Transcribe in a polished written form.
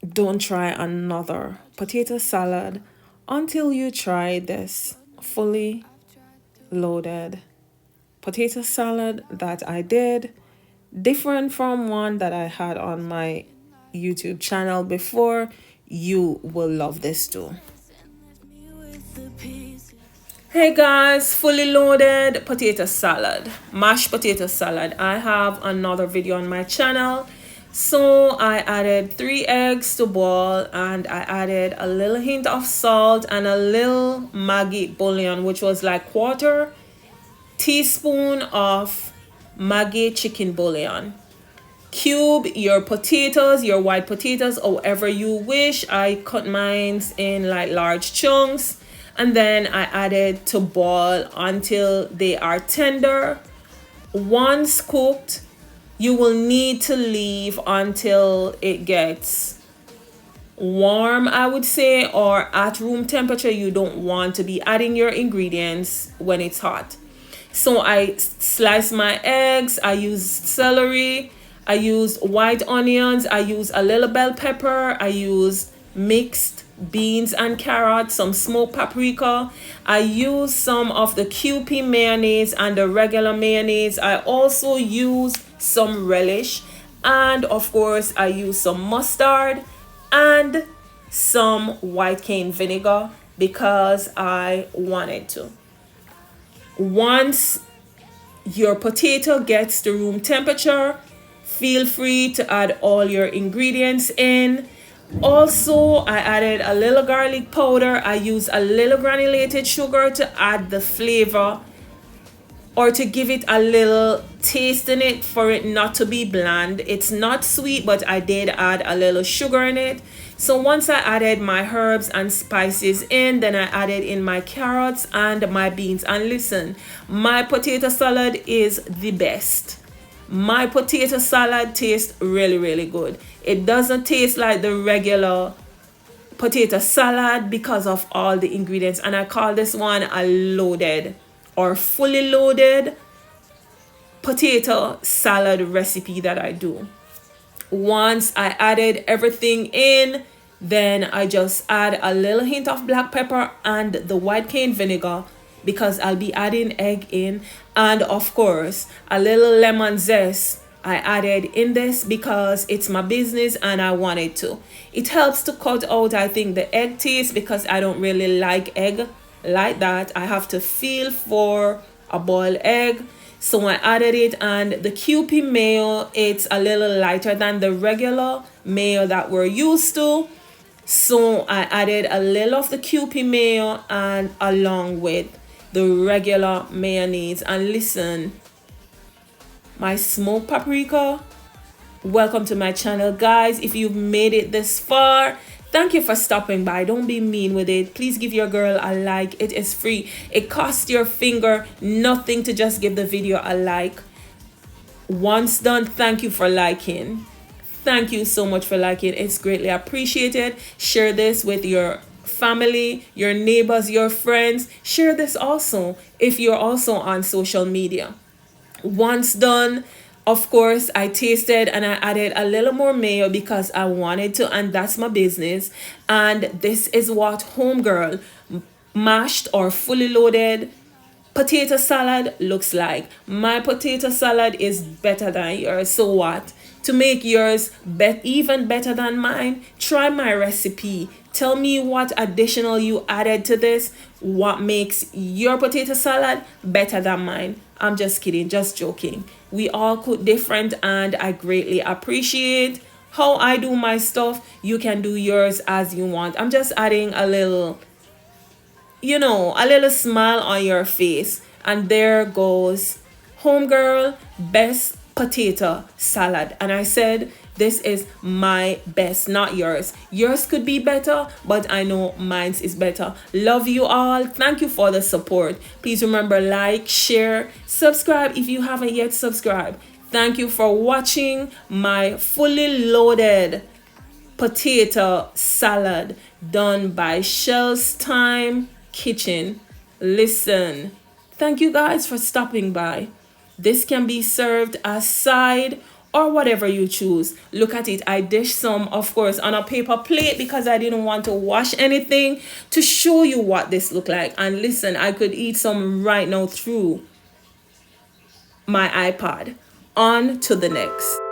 don't try another potato salad until you try this fully loaded potato salad that I did, different from one that I had on my YouTube channel before. You will love this too. Hey guys, fully loaded potato salad, mashed potato salad. I have another video on my channel. So I added 3 eggs to boil, and I added a little hint of salt and a little Maggi bouillon, which was like quarter teaspoon of Maggi chicken bouillon. Cube your potatoes, your white potatoes, however you wish. I cut mine in like large chunks, and then I added to boil until they are tender. Once cooked, you will need to leave until it gets warm, I would say, or at room temperature. You don't want to be adding your ingredients when it's hot. So I sliced my eggs, I used celery, I used white onions, I used a little bell pepper, I used mixed beans and carrots, some smoked paprika. I used some of the Kewpie mayonnaise and the regular mayonnaise. I also used some relish, and of course I used some mustard and some white cane vinegar because I wanted to. Once your potato gets to room temperature, feel free to add all your ingredients in. Also, I added a little garlic powder. I used a little granulated sugar to add the flavor, or to give it a little taste in it, for it not to be bland. It's not sweet, but I did add a little sugar in it. So once I added my herbs and spices in, then I added in my carrots and my beans. And listen, my potato salad is the best. My potato salad tastes really, really good. It doesn't taste like the regular potato salad because of all the ingredients. And I call this one a loaded or fully loaded potato salad recipe that I do. Once I added everything in, then I just add a little hint of black pepper and the white cane vinegar, because I'll be adding egg in, and of course a little lemon zest I added in this because it's my business and I wanted to. It helps to cut out, I think, the egg taste, because I don't really like egg like that. I have to feel for a boiled egg. So I added it, and the Kewpie mayo, it's a little lighter than the regular mayo that we're used to. So I added a little of the Kewpie mayo and along with the regular mayonnaise. And listen, my smoked paprika. Welcome to my channel, guys. If you've made it this far, thank you for stopping by. Don't be mean with it. Please give your girl a like. It is free. It costs your finger nothing to just give the video a like. Once done, thank you for liking. Thank you so much for liking. It's greatly appreciated. Share this with your family, your neighbors, your friends. Share this also if you're also on social media. Once done, of course, I tasted and I added a little more mayo because I wanted to, and that's my business. And this is what homegirl mashed or fully loaded potato salad looks like. My potato salad is better than yours. So what? To make yours even better than mine, try my recipe. Tell me what additional you added to this. What makes your potato salad better than mine? I'm just kidding, just joking. We all cook different, and I greatly appreciate how I do my stuff. You can do yours as you want. I'm just adding a little, a little smile on your face. And there goes homegirl best potato salad. And I said, this is my best, not yours. Yours could be better, but I know mine's is better. Love you all. Thank you for the support. Please remember, like, share, subscribe if you haven't yet subscribed. Thank you for watching my fully loaded potato salad done by Shell's Time Kitchen. Listen, thank you guys for stopping by. This can be served as side or whatever you choose. Look at it. I dished some, of course, on a paper plate because I didn't want to wash anything, to show you what this looked like. And listen, I could eat some right now through my iPad. On to the next.